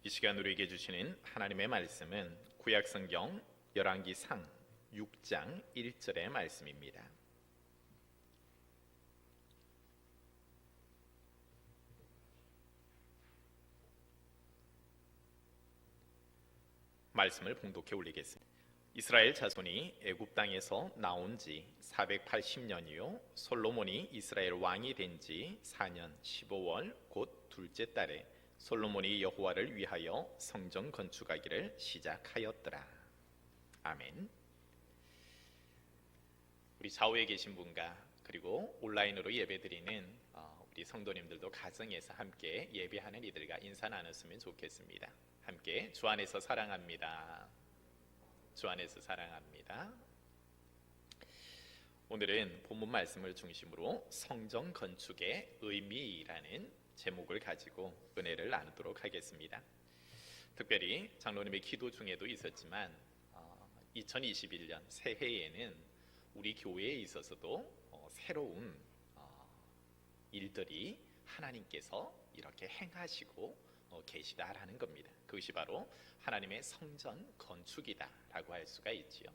이 시간 우리에게 주시는 하나님의 말씀은 구약성경 열왕기상 6장 1절의 말씀입니다. 말씀을 봉독해 올리겠습니다. 이스라엘 자손이 애굽 땅에서 나온 지 480년이요 솔로몬이 이스라엘 왕이 된 지 4년 15월 곧 둘째 달에 솔로몬이 여호와를 위하여 성전 건축하기를 시작하였더라. 아멘. 우리 좌우에 계신 분과 그리고 온라인으로 예배드리는 우리 성도님들도 가정에서 함께 예배하는 이들과 인사 나눴으면 좋겠습니다. 함께 주 안에서 사랑합니다. 주 안에서 사랑합니다. 오늘은 본문 말씀을 중심으로 성전 건축의 의미라는 제목을 가지고 은혜를 나누도록 하겠습니다. 특별히 장로님의 기도 중에도 있었지만 2021년 새해에는 우리 교회에 있어서도 새로운 일들이 하나님께서 이렇게 행하시고 계시다라는 겁니다. 그것이 바로 하나님의 성전 건축이다라고 할 수가 있지요.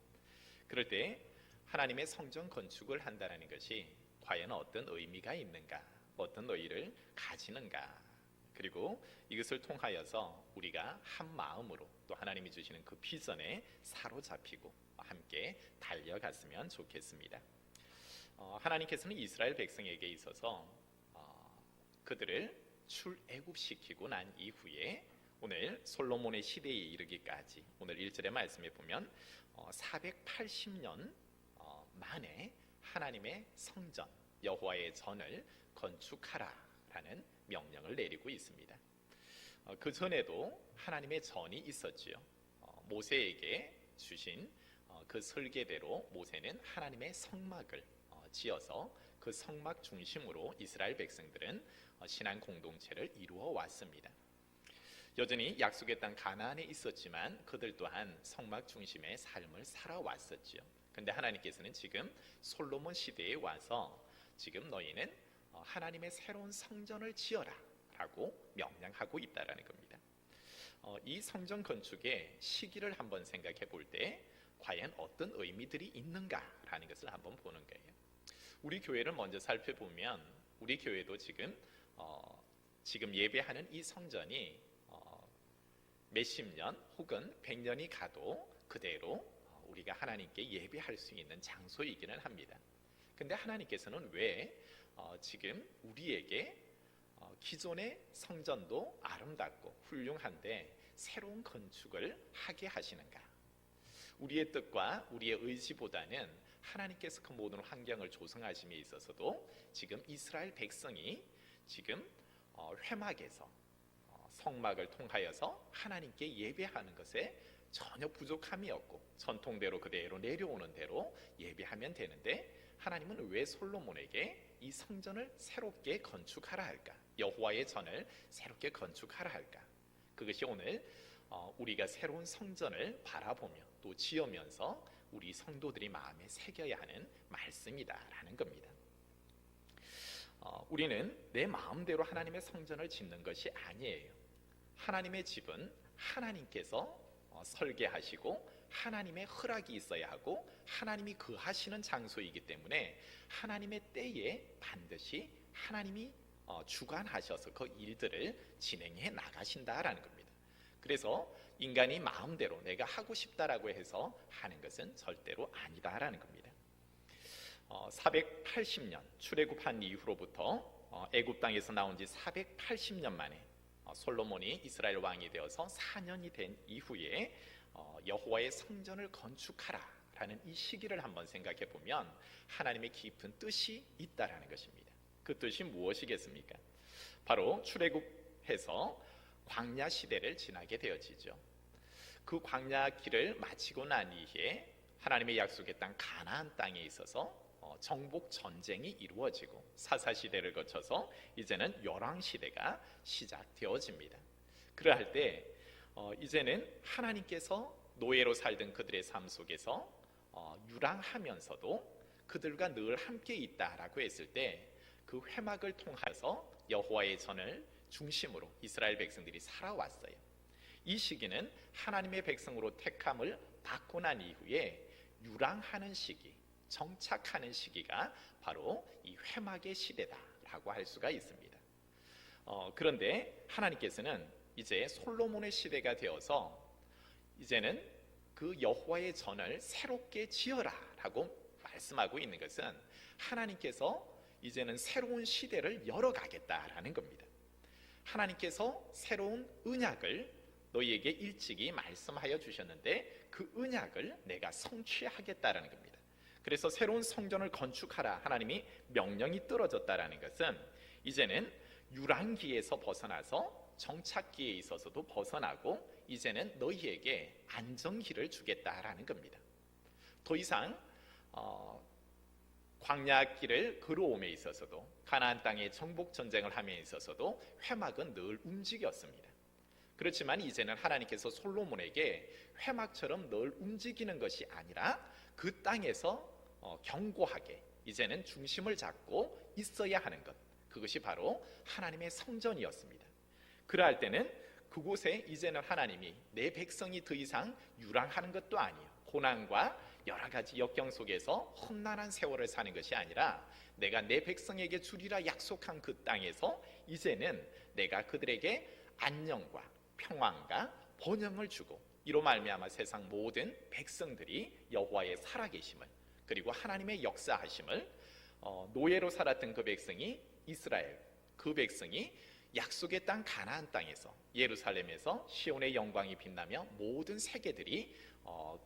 그럴 때 하나님의 성전 건축을 한다는 것이 과연 어떤 의미가 있는가, 어떤 의의를 가지는가, 그리고 이것을 통하여서 우리가 한 마음으로 또 하나님이 주시는 그 비전에 사로잡히고 함께 달려갔으면 좋겠습니다. 하나님께서는 이스라엘 백성에게 있어서 그들을 출애굽시키고 난 이후에 오늘 솔로몬의 시대에 이르기까지 오늘 1절의 말씀에 보면 480년 만에 하나님의 성전 여호와의 전을 건축하라라는 명령을 내리고 있습니다. 그 전에도 하나님의 전이 있었지요. 모세에게 주신 그 설계대로 모세는 하나님의 성막을 지어서 그 성막 중심으로 이스라엘 백성들은 신앙 공동체를 이루어 왔습니다. 여전히 약속의 땅 가나안에 있었지만 그들 또한 성막 중심의 삶을 살아왔었지요. 근데 하나님께서는 지금 솔로몬 시대에 와서 지금 너희는 하나님의 새로운 성전을 지어라 라고 명령하고 있다라는 겁니다. 이 성전 건축의 시기를 한번 생각해 볼 때 과연 어떤 의미들이 있는가라는 것을 한번 보는 거예요. 우리 교회를 먼저 살펴보면 우리 교회도 지금 예배하는 이 성전이 몇십 년 혹은 100년이 가도 그대로 우리가 하나님께 예배할 수 있는 장소이기는 합니다. 근데 하나님께서는 왜 지금 우리에게 기존의 성전도 아름답고 훌륭한데 새로운 건축을 하게 하시는가? 우리의 뜻과 우리의 의지보다는 하나님께서 그 모든 환경을 조성하심에 있어서도 지금 이스라엘 백성이 지금 회막에서 성막을 통하여서 하나님께 예배하는 것에 전혀 부족함이 없고 전통대로 그대로 내려오는 대로 예배하면 되는데 하나님은 왜 솔로몬에게 이 성전을 새롭게 건축하라 할까? 여호와의 전을 새롭게 건축하라 할까? 그것이 오늘 우리가 새로운 성전을 바라보며 또 지으면서 우리 성도들이 마음에 새겨야 하는 말씀이다라는 겁니다. 우리는 내 마음대로 하나님의 성전을 짓는 것이 아니에요. 하나님의 집은 하나님께서 설계하시고 하나님의 허락이 있어야 하고 하나님이 거하시는 장소이기 때문에 하나님의 때에 반드시 하나님이 주관하셔서 그 일들을 진행해 나가신다라는 겁니다. 그래서 인간이 마음대로 내가 하고 싶다라고 해서 하는 것은 절대로 아니다라는 겁니다. 480년 출애굽한 이후로부터 애굽 땅에서 나온 지 480년 만에 솔로몬이 이스라엘 왕이 되어서 4년이 된 이후에 여호와의 성전을 건축하라라는 이 시기를 한번 생각해 보면 하나님의 깊은 뜻이 있다라는 것입니다. 그 뜻이 무엇이겠습니까? 바로 출애굽해서 광야 시대를 지나게 되어지죠. 그 광야 길을 마치고 난 이후에 하나님의 약속의 땅 가나안 땅에 있어서 정복 전쟁이 이루어지고 사사 시대를 거쳐서 이제는 열왕 시대가 시작되어집니다. 그러할 때 이제는 하나님께서 노예로 살던 그들의 삶 속에서 유랑하면서도 그들과 늘 함께 있다라고 했을 때 그 회막을 통해서 여호와의 전을 중심으로 이스라엘 백성들이 살아왔어요. 이 시기는 하나님의 백성으로 택함을 받고 난 이후에 유랑하는 시기, 정착하는 시기가 바로 이 회막의 시대다라고 할 수가 있습니다. 그런데 하나님께서는 이제 솔로몬의 시대가 되어서 이제는 그 여호와의 전을 새롭게 지어라라고 말씀하고 있는 것은 하나님께서 이제는 새로운 시대를 열어가겠다라는 겁니다. 하나님께서 새로운 언약을 너희에게 일찍이 말씀하여 주셨는데 그 언약을 내가 성취하겠다라는 겁니다. 그래서 새로운 성전을 건축하라 하나님이 명령이 떨어졌다라는 것은 이제는 유랑기에서 벗어나서 정착기에 있어서도 벗어나고 이제는 너희에게 안정기를 주겠다라는 겁니다. 더 이상 광야길을 걸어옴에 있어서도 가나안 땅에 정복 전쟁을 함에 있어서도 회막은 늘 움직였습니다. 그렇지만 이제는 하나님께서 솔로몬에게 회막처럼 늘 움직이는 것이 아니라 그 땅에서 견고하게 이제는 중심을 잡고 있어야 하는 것, 그것이 바로 하나님의 성전이었습니다. 그러할 때는 그곳에 이제는 하나님이 내 백성이 더 이상 유랑하는 것도 아니에요. 고난과 여러 가지 역경 속에서 험난한 세월을 사는 것이 아니라 내가 내 백성에게 주리라 약속한 그 땅에서 이제는 내가 그들에게 안녕과 평안과 번영을 주고 이로 말미암아 세상 모든 백성들이 여호와의 살아계심을 그리고 하나님의 역사하심을 노예로 살았던 그 백성이 이스라엘, 그 백성이 약속의 땅 가나안 땅에서 예루살렘에서 시온의 영광이 빛나며 모든 세계들이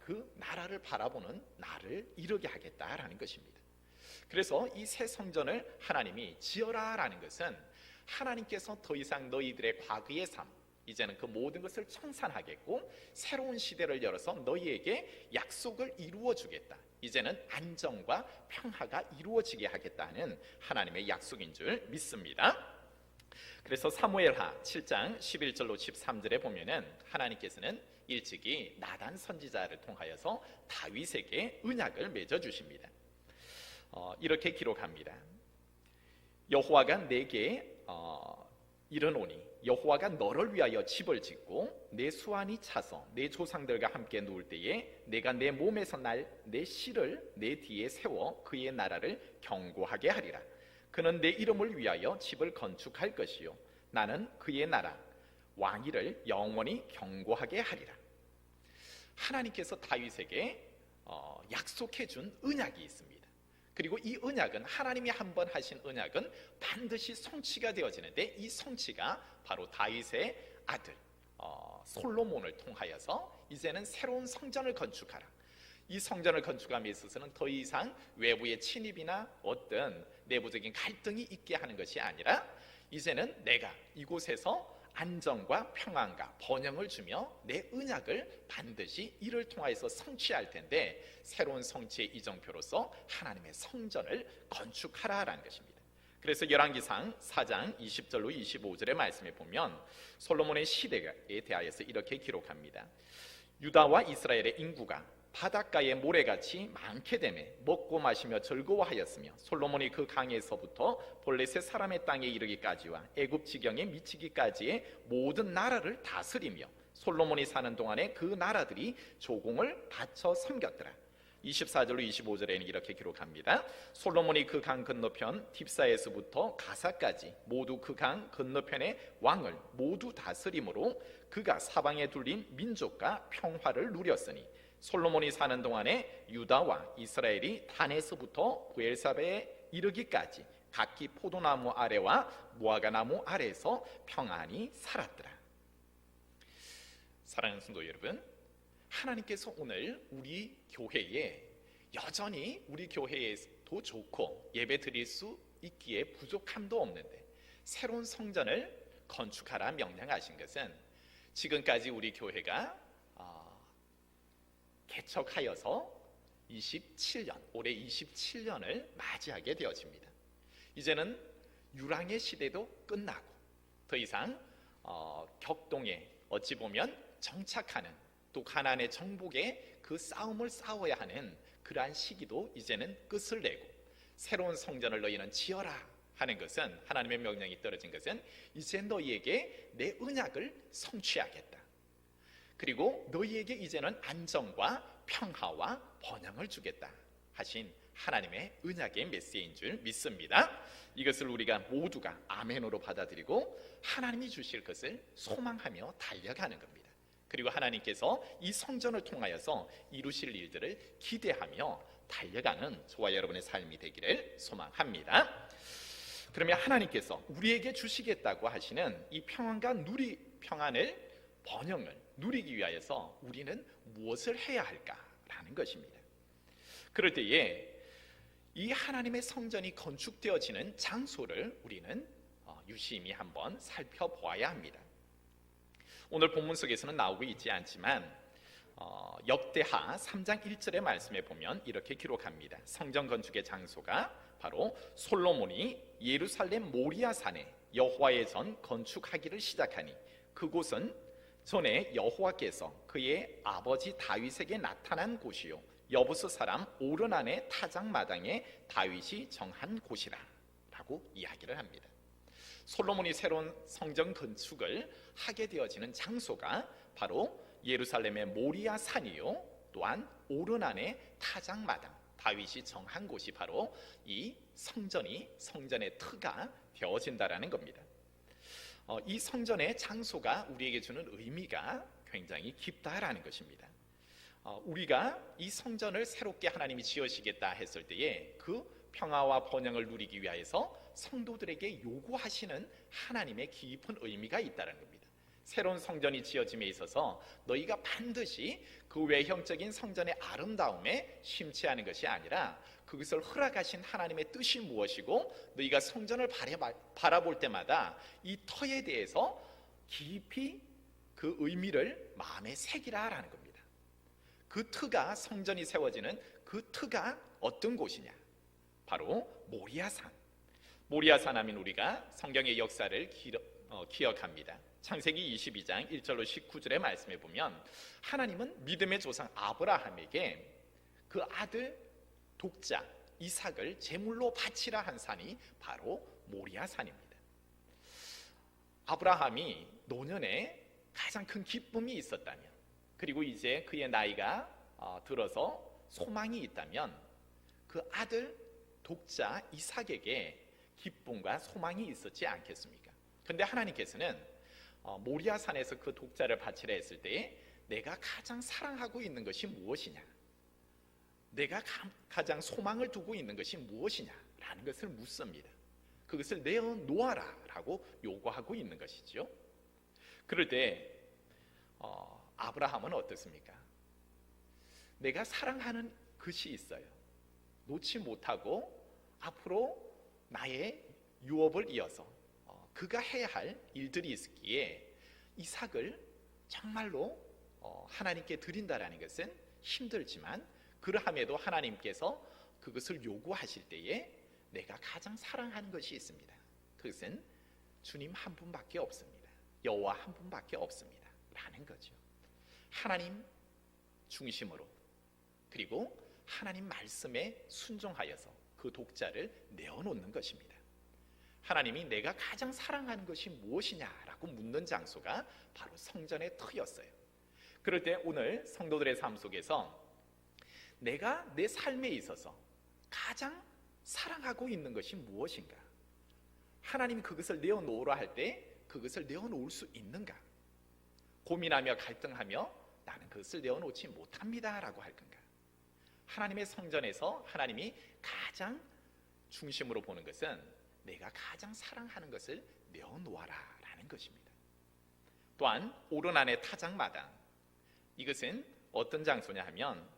그 나라를 바라보는 날을 이루게 하겠다라는 것입니다. 그래서 이 새 성전을 하나님이 지어라라는 것은 하나님께서 더 이상 너희들의 과거의 삶, 이제는 그 모든 것을 청산하겠고 새로운 시대를 열어서 너희에게 약속을 이루어 주겠다. 이제는 안정과 평화가 이루어지게 하겠다는 하나님의 약속인 줄 믿습니다. 그래서 사무엘하 7장 11절로 13절에 보면은 하나님께서는 일찍이 나단 선지자를 통하여서 다윗에게 언약을 맺어 주십니다. 이렇게 기록합니다. 여호와가 내게 이르노니 여호와가 너를 위하여 집을 짓고 내 수완이 차서 내 조상들과 함께 누울 때에 내가 내 몸에서 날 내 씨를 내 뒤에 세워 그의 나라를 견고하게 하리라. 그는 내 이름을 위하여 집을 건축할 것이요 나는 그의 나라 왕위를 영원히 견고하게 하리라. 하나님께서 다윗에게 약속해 준 언약이 있습니다. 그리고 이 언약은 하나님이 한번 하신 언약은 반드시 성취가 되어지는데 이 성취가 바로 다윗의 아들 솔로몬을 통하여서 이제는 새로운 성전을 건축하라. 이 성전을 건축함에 있어서는 더 이상 외부의 침입이나 어떤 내부적인 갈등이 있게 하는 것이 아니라 이제는 내가 이곳에서 안정과 평안과 번영을 주며 내 언약을 반드시 이를 통하여서 성취할 텐데 새로운 성취의 이정표로서 하나님의 성전을 건축하라라는 것입니다. 그래서 열왕기상 4장 20절로 25절의 말씀에 보면 솔로몬의 시대에 대하여서 이렇게 기록합니다. 유다와 이스라엘의 인구가 바닷가의 모래같이 많게 되매 먹고 마시며 즐거워하였으며 솔로몬이 그 강에서부터 블레셋 사람의 땅에 이르기까지와 애굽 지경에 미치기까지의 모든 나라를 다스리며 솔로몬이 사는 동안에 그 나라들이 조공을 바쳐 섬겼더라. 24절로 25절에는 이렇게 기록합니다. 솔로몬이 그 강 건너편 딥사에서부터 가사까지 모두 그 강 건너편의 왕을 모두 다스림으로 그가 사방에 둘린 민족과 평화를 누렸으니 솔로몬이 사는 동안에 유다와 이스라엘이 단에서부터 브엘사베에 이르기까지 각기 포도나무 아래와 무화과나무 아래에서 평안히 살았더라. 사랑하는 성도 여러분, 하나님께서 오늘 우리 교회에 여전히 우리 교회에도 좋고 예배 드릴 수 있기에 부족함도 없는데 새로운 성전을 건축하라 명령하신 것은 지금까지 우리 교회가 개척하여서 27년, 올해 27년을 맞이하게 되어집니다. 이제는 유랑의 시대도 끝나고 더 이상 격동에 어찌 보면 정착하는 또 가나안의 정복의 그 싸움을 싸워야 하는 그러한 시기도 이제는 끝을 내고 새로운 성전을 너희는 지어라 하는 것은 하나님의 명령이 떨어진 것은 이제 너희에게 내 언약을 성취하겠다. 그리고 너희에게 이제는 안정과 평화와 번영을 주겠다 하신 하나님의 언약의 메시지인 줄 믿습니다. 이것을 우리가 모두가 아멘으로 받아들이고 하나님이 주실 것을 소망하며 달려가는 겁니다. 그리고 하나님께서 이 성전을 통하여서 이루실 일들을 기대하며 달려가는 저와 여러분의 삶이 되기를 소망합니다. 그러면 하나님께서 우리에게 주시겠다고 하시는 이 평안과 평안을, 번영을 누리기 위하여서 우리는 무엇을 해야 할까라는 것입니다. 그럴 때에 이 하나님의 성전이 건축되어지는 장소를 우리는 유심히 한번 살펴보아야 합니다. 오늘 본문 속에서는 나오고 있지 않지만 역대하 3장 1절의 말씀에 보면 이렇게 기록합니다. 성전 건축의 장소가 바로 솔로몬이 예루살렘 모리아산에 여호와의 전 건축하기를 시작하니 그곳은 전에 여호와께서 그의 아버지 다윗에게 나타난 곳이요 여부스 사람 오르난의 타작마당에 다윗이 정한 곳이라 라고 이야기를 합니다. 솔로몬이 새로운 성전 건축을 하게 되어지는 장소가 바로 예루살렘의 모리아 산이요 또한 오르난의 타작마당, 다윗이 정한 곳이 바로 이 성전의 터가 되어진다라는 겁니다. 이 성전의 장소가 우리에게 주는 의미가 굉장히 깊다라는 것입니다. 우리가 이 성전을 새롭게 하나님이 지으시겠다 했을 때에 그 평화와 번영을 누리기 위하여서 성도들에게 요구하시는 하나님의 깊은 의미가 있다는 겁니다. 새로운 성전이 지어짐에 있어서 너희가 반드시 그 외형적인 성전의 아름다움에 심취하는 것이 아니라 그것을 허락하신 하나님의 뜻이 무엇이고 너희가 성전을 바라볼 때마다 이 터에 대해서 깊이 그 의미를 마음에 새기라라는 겁니다. 그 터가, 성전이 세워지는 그 터가 어떤 곳이냐? 바로 모리아산. 모리아산 하면 우리가 성경의 역사를 기억합니다. 창세기 22장 1절로 19절의 말씀에 보면 하나님은 믿음의 조상 아브라함에게 그 아들 독자 이삭을 제물로 바치라 한 산이 바로 모리아산입니다. 아브라함이 노년에 가장 큰 기쁨이 있었다면, 그리고 이제 그의 나이가 들어서 소망이 있다면 그 아들 독자 이삭에게 기쁨과 소망이 있었지 않겠습니까? 그런데 하나님께서는 모리아산에서 그 독자를 바치라 했을 때에 내가 가장 사랑하고 있는 것이 무엇이냐, 내가 가장 소망을 두고 있는 것이 무엇이냐라는 것을 묻습니다. 그것을 내어놓아라 라고 요구하고 있는 것이죠. 그럴 때 아브라함은 어떻습니까? 내가 사랑하는 것이 있어요. 놓지 못하고 앞으로 나의 유업을 이어서 그가 해야 할 일들이 있기에 이삭을 정말로 하나님께 드린다라는 것은 힘들지만 그러함에도 하나님께서 그것을 요구하실 때에 내가 가장 사랑하는 것이 있습니다. 그것은 주님 한 분밖에 없습니다. 여호와 한 분밖에 없습니다 라는 거죠. 하나님 중심으로, 그리고 하나님 말씀에 순종하여서 그 독자를 내어놓는 것입니다. 하나님이 내가 가장 사랑하는 것이 무엇이냐라고 묻는 장소가 바로 성전의 터였어요. 그럴 때 오늘 성도들의 삶 속에서 내가 내 삶에 있어서 가장 사랑하고 있는 것이 무엇인가? 하나님이 그것을 내어놓으라 할 때 그것을 내어놓을 수 있는가? 고민하며 갈등하며 나는 그것을 내어놓지 못합니다 라고 할 건가? 하나님의 성전에서 하나님이 가장 중심으로 보는 것은 내가 가장 사랑하는 것을 내어놓아라 라는 것입니다. 또한 오르난의 타작마당, 이것은 어떤 장소냐 하면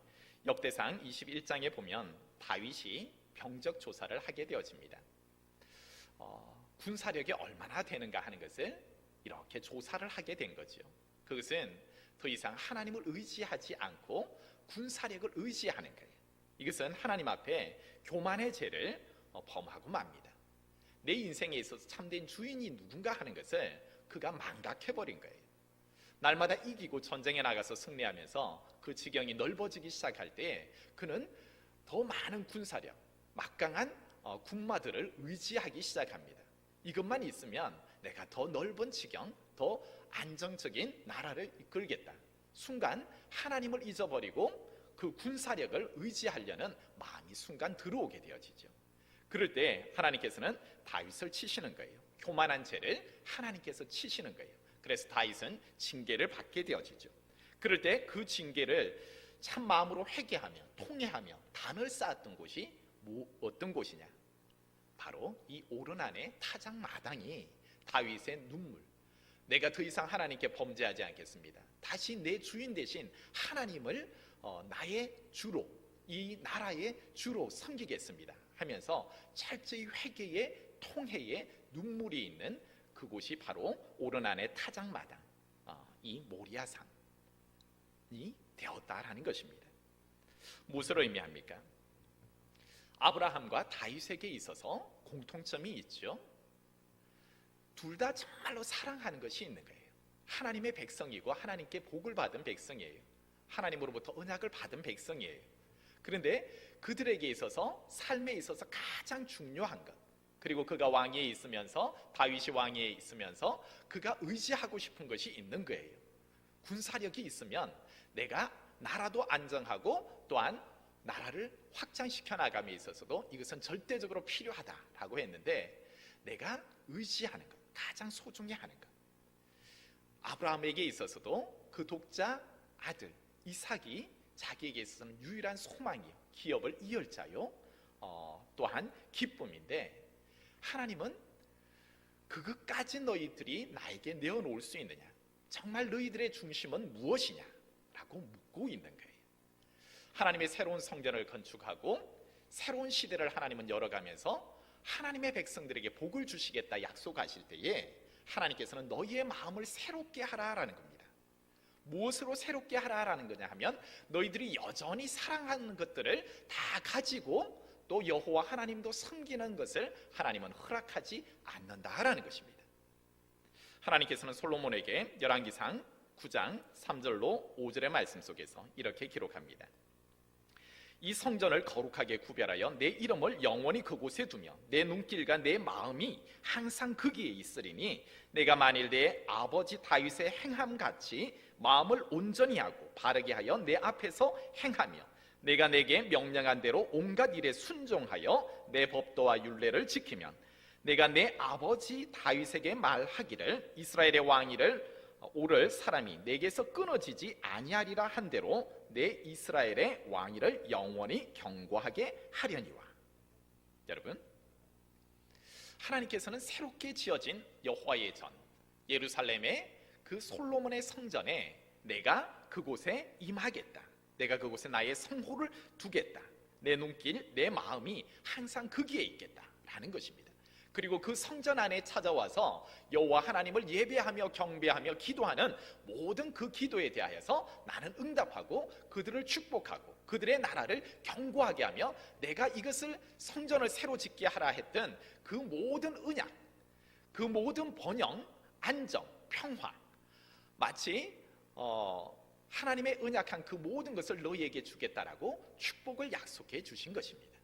역대상 21장에 보면 다윗이 병적 조사를 하게 되어집니다. 군사력이 얼마나 되는가 하는 것을 이렇게 조사를 하게 된 거죠. 그것은 더 이상 하나님을 의지하지 않고 군사력을 의지하는 거예요. 이것은 하나님 앞에 교만의 죄를 범하고 맙니다. 내 인생에 있어서 참된 주인이 누군가 하는 것을 그가 망각해버린 거예요. 날마다 이기고 전쟁에 나가서 승리하면서 그 지경이 넓어지기 시작할 때 그는 더 많은 군사력, 막강한 군마들을 의지하기 시작합니다. 이것만 있으면 내가 더 넓은 지경, 더 안정적인 나라를 이끌겠다. 순간 하나님을 잊어버리고 그 군사력을 의지하려는 마음이 순간 들어오게 되어지죠. 그럴 때 하나님께서는 다윗을 치시는 거예요. 교만한 죄를 하나님께서 치시는 거예요. 그래서 다윗은 징계를 받게 되어지죠. 그럴 때 그 징계를 참 마음으로 회개하며 통회하며 단을 쌓았던 곳이 어떤 곳이냐? 바로 이 오른 안의 타작 마당이 다윗의 눈물, 내가 더 이상 하나님께 범죄하지 않겠습니다, 다시 내 주인 대신 하나님을 나의 주로, 이 나라의 주로 섬기겠습니다 하면서 철저히 회개의 통회의 눈물이 있는 그곳이 바로 오른 안의 타작 마당, 이 모리아산이 되었다라는 것입니다. 무엇을 의미합니까? 아브라함과 다윗에게 있어서 공통점이 있죠. 둘 다 정말로 사랑하는 것이 있는 거예요. 하나님의 백성이고 하나님께 복을 받은 백성이에요. 하나님으로부터 언약을 받은 백성이에요. 그런데 그들에게 있어서 삶에 있어서 가장 중요한 것, 그리고 그가 왕위에 있으면서, 다윗이 왕위에 있으면서 그가 의지하고 싶은 것이 있는 거예요. 군사력이 있으면 내가 나라도 안정하고 또한 나라를 확장시켜 나감에 있어서도 이것은 절대적으로 필요하다라고 했는데, 내가 의지하는 것, 가장 소중히 하는 것, 아브라함에게 있어서도 그 독자 아들 이삭이 자기에게 있어서는 유일한 소망이요, 기업을 이을 자요, 또한 기쁨인데, 하나님은 그것까지 너희들이 나에게 내어놓을 수 있느냐, 정말 너희들의 중심은 무엇이냐 라고 묻고 있는 거예요. 하나님의 새로운 성전을 건축하고 새로운 시대를 하나님은 열어가면서 하나님의 백성들에게 복을 주시겠다 약속하실 때에 하나님께서는 너희의 마음을 새롭게 하라라는 겁니다. 무엇으로 새롭게 하라라는 거냐 하면, 너희들이 여전히 사랑하는 것들을 다 가지고 또 여호와 하나님도 섬기는 것을 하나님은 허락하지 않는다라는 것입니다. 하나님께서는 솔로몬에게 열왕기상 9장 3절로 5절의 말씀 속에서 이렇게 기록합니다. 이 성전을 거룩하게 구별하여 내 이름을 영원히 그곳에 두며 내 눈길과 내 마음이 항상 거기에 있으리니, 내가 만일 내 아버지 다윗의 행함같이 마음을 온전히 하고 바르게 하여 내 앞에서 행하며 내가 내게 명령한 대로 온갖 일에 순종하여 내 법도와 율례를 지키면, 내가 내 아버지 다윗에게 말하기를 이스라엘의 왕위를 오를 사람이 내게서 끊어지지 아니하리라 한 대로 내 이스라엘의 왕위를 영원히 경고하게 하려니와. 여러분, 하나님께서는 새롭게 지어진 여호와의 전, 예루살렘의 그 솔로몬의 성전에 내가 그곳에 임하겠다, 내가 그곳에 나의 성호를 두겠다, 내 눈길, 내 마음이 항상 거기에 있겠다라는 것입니다. 그리고 그 성전 안에 찾아와서 여호와 하나님을 예배하며 경배하며 기도하는 모든 그 기도에 대하여서 나는 응답하고 그들을 축복하고 그들의 나라를 견고하게 하며, 내가 이것을 성전을 새로 짓게 하라 했던 그 모든 언약, 그 모든 번영, 안정, 평화, 마치 하나님의 언약한 그 모든 것을 너희에게 주겠다라고 축복을 약속해 주신 것입니다.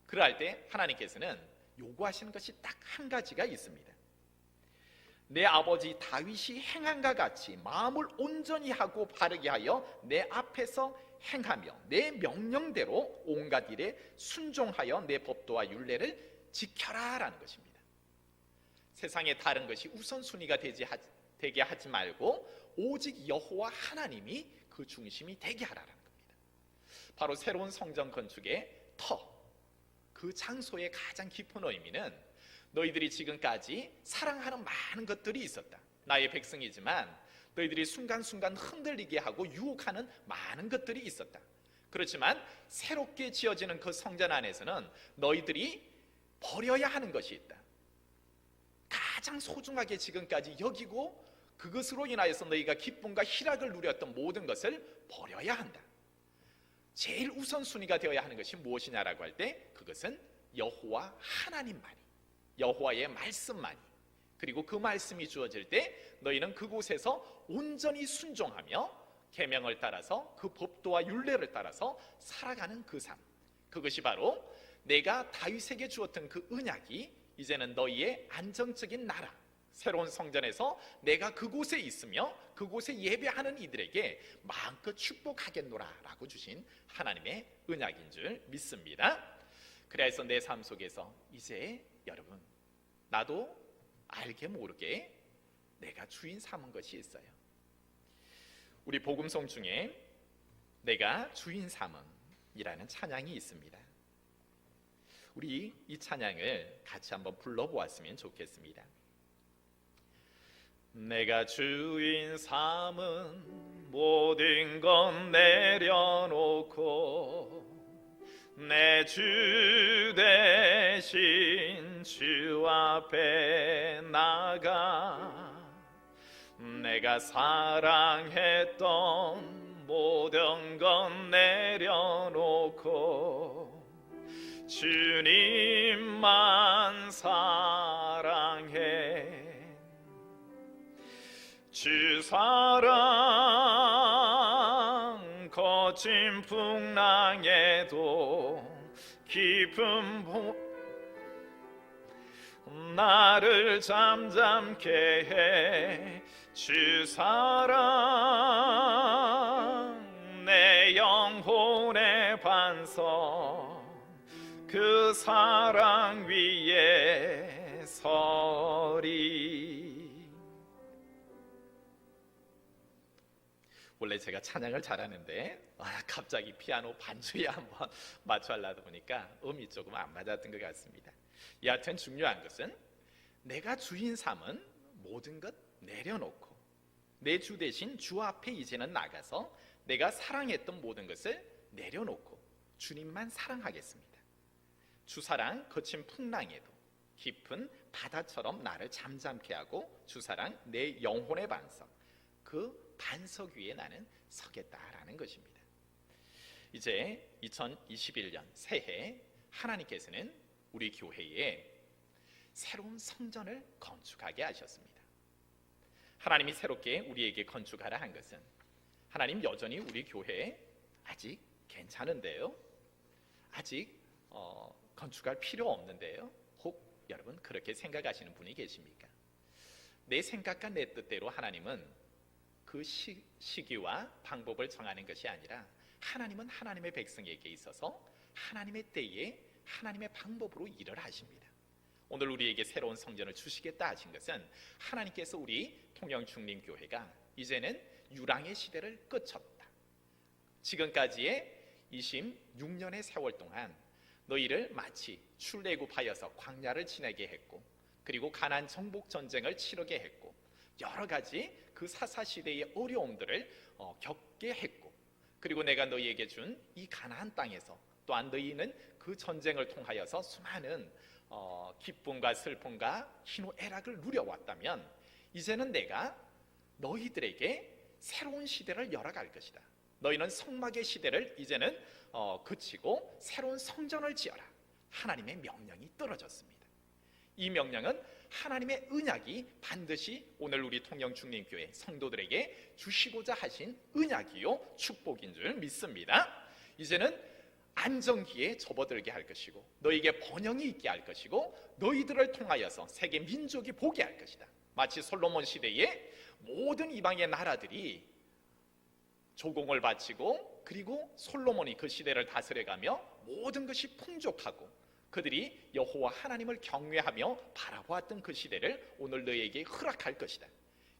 그럴 때 하나님께서는 요구하시는 것이 딱 한 가지가 있습니다. 내 아버지 다윗이 행한과 같이 마음을 온전히 하고 바르게 하여 내 앞에서 행하며 내 명령대로 온갖 일에 순종하여 내 법도와 율례를 지켜라라는 것입니다. 세상에 다른 것이 우선순위가 되게 하지 말고 오직 여호와 하나님이 그 중심이 되게 하라는 겁니다. 바로 새로운 성전 건축의 그 장소의 가장 깊은 의미는, 너희들이 지금까지 사랑하는 많은 것들이 있었다, 나의 백성이지만 너희들이 순간순간 흔들리게 하고 유혹하는 많은 것들이 있었다. 그렇지만 새롭게 지어지는 그 성전 안에서는 너희들이 버려야 하는 것이 있다. 가장 소중하게 지금까지 여기고 그것으로 인하여서 너희가 기쁨과 희락을 누렸던 모든 것을 버려야 한다. 제일 우선순위가 되어야 하는 것이 무엇이냐라고 할 때, 그것은 여호와 하나님만이, 여호와의 말씀만이, 그리고 그 말씀이 주어질 때 너희는 그곳에서 온전히 순종하며 계명을 따라서 그 법도와 율례를 따라서 살아가는 그 삶, 그것이 바로 내가 다윗에게 주었던 그 언약이 이제는 너희의 안정적인 나라, 새로운 성전에서 내가 그곳에 있으며 그곳에 예배하는 이들에게 마음껏 축복하겠노라 라고 주신 하나님의 언약인 줄 믿습니다. 그래서 내 삶 속에서 이제 여러분, 나도 알게 모르게 내가 주인 삼은 것이 있어요. 우리 복음송 중에 내가 주인 삼은 이라는 찬양이 있습니다. 우리 이 찬양을 같이 한번 불러보았으면 좋겠습니다. 내가 주인 삼은 모든 건 내려놓고 내 주 대신 주 앞에 나가 내가 사랑했던 모든 건 내려놓고 주님만 사랑해 주 사랑 거친 풍랑에도 깊은 나를 잠잠케 해 주 사랑 내 영혼의 반석 그 사랑 위에 서리. 원래 제가 찬양을 잘하는데 갑자기 피아노 반주에 한번 맞춰 하려다 보니까 음이 조금 안 맞았던 것 같습니다. 여하튼 중요한 것은 내가 주인 삼은 모든 것 내려놓고 내 주 대신 주 앞에 이제는 나가서 내가 사랑했던 모든 것을 내려놓고 주님만 사랑하겠습니다. 주 사랑 거친 풍랑에도 깊은 바다처럼 나를 잠잠케 하고 주 사랑 내 영혼의 반석 그 반석 위에 나는 서겠다라는 것입니다. 이제 2021년 새해 하나님께서는 우리 교회에 새로운 성전을 건축하게 하셨습니다. 하나님이 새롭게 우리에게 건축하라 한 것은 하나님 여전히 우리 교회에 아직 괜찮은데요, 아직 건축할 필요 없는데요, 혹 여러분 그렇게 생각하시는 분이 계십니까? 내 생각과 내 뜻대로 하나님은 그 시기와 방법을 정하는 것이 아니라 하나님은 하나님의 백성에게 있어서 하나님의 때에 하나님의 방법으로 일을 하십니다. 오늘 우리에게 새로운 성전을 주시겠다 하신 것은 하나님께서 우리 통영중림교회가 이제는 유랑의 시대를 끝쳤다, 지금까지의 26년의 세월 동안 너희를 마치 출애굽하여서 광야를 지내게 했고 그리고 가나안 정복 전쟁을 치르게 했고 여러 가지 그 사사시대의 어려움들을 겪게 했고 그리고 내가 너희에게 준 이 가나안 땅에서 또한 너희는 그 전쟁을 통하여서 수많은 기쁨과 슬픔과 희노애락을 누려왔다면 이제는 내가 너희들에게 새로운 시대를 열어갈 것이다. 너희는 성막의 시대를 이제는 그치고 새로운 성전을 지어라. 하나님의 명령이 떨어졌습니다. 이 명령은 하나님의 언약이 반드시 오늘 우리 통영중림교회 성도들에게 주시고자 하신 언약이요 축복인 줄 믿습니다. 이제는 안정기에 접어들게 할 것이고 너희에게 번영이 있게 할 것이고 너희들을 통하여서 세계 민족이 보게 할 것이다. 마치 솔로몬 시대에 모든 이방의 나라들이 조공을 바치고 그리고 솔로몬이 그 시대를 다스려가며 모든 것이 풍족하고 그들이 여호와 하나님을 경외하며 바라보았던 그 시대를 오늘 너희에게 허락할 것이다.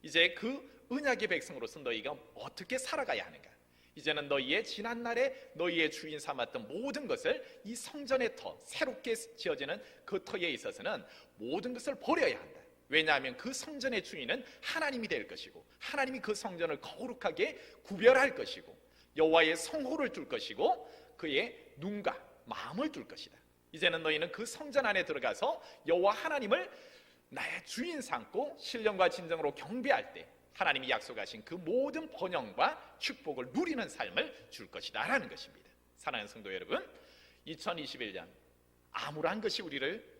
이제 그 언약의 백성으로서 너희가 어떻게 살아가야 하는가? 이제는 너희의 지난날에 너희의 주인 삼았던 모든 것을 이 성전의 터, 새롭게 지어지는 그 터에 있어서는 모든 것을 버려야 한다. 왜냐하면 그 성전의 주인은 하나님이 될 것이고 하나님이 그 성전을 거룩하게 구별할 것이고 여호와의 성호를 둘 것이고 그의 눈과 마음을 둘 것이다. 이제는 너희는 그 성전 안에 들어가서 여호와 하나님을 나의 주인 삼고 신령과 진정으로 경배할 때 하나님이 약속하신 그 모든 번영과 축복을 누리는 삶을 줄 것이다 라는 것입니다. 사랑하는 성도 여러분, 2021년 아무런 것이 우리를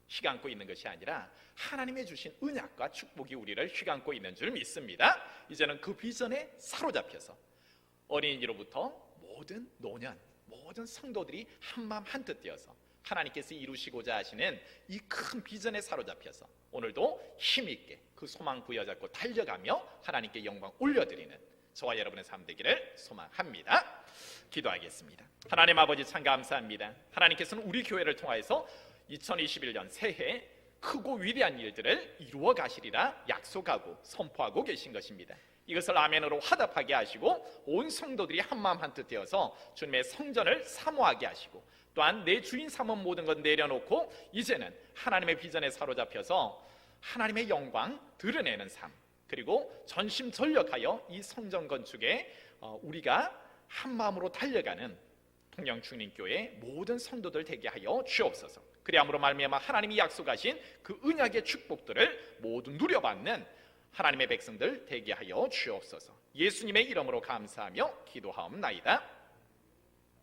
휘감고 있는 것이 아니라 하나님의 주신 언약과 축복이 우리를 휘감고 있는 줄 믿습니다. 이제는 그 비전에 사로잡혀서 어린이로부터 모든 노년, 모든 성도들이 한마음 한뜻 되어서 하나님께서 이루시고자 하시는 이 큰 비전에 사로잡혀서 오늘도 힘있게 그 소망 부여잡고 달려가며 하나님께 영광 올려드리는 저와 여러분의 삶 되기를 소망합니다. 기도하겠습니다. 하나님 아버지 참 감사합니다. 하나님께서는 우리 교회를 통하여서 2021년 새해 크고 위대한 일들을 이루어 가시리라 약속하고 선포하고 계신 것입니다. 이것을 아멘으로 화답하게 하시고 온 성도들이 한마음 한뜻 되어서 주님의 성전을 사모하게 하시고 또한 내 주인 삼은 모든 것 내려놓고 이제는 하나님의 비전에 사로잡혀서 하나님의 영광 드러내는 삶, 그리고 전심전력하여 이 성전 건축에 우리가 한마음으로 달려가는 통영주님교회 모든 성도들 되게 하여 주옵소서. 그리함으로 말미암아 하나님이 약속하신 그 언약의 축복들을 모두 누려받는 하나님의 백성들 되게 하여 주옵소서. 예수님의 이름으로 감사하며 기도하옵나이다.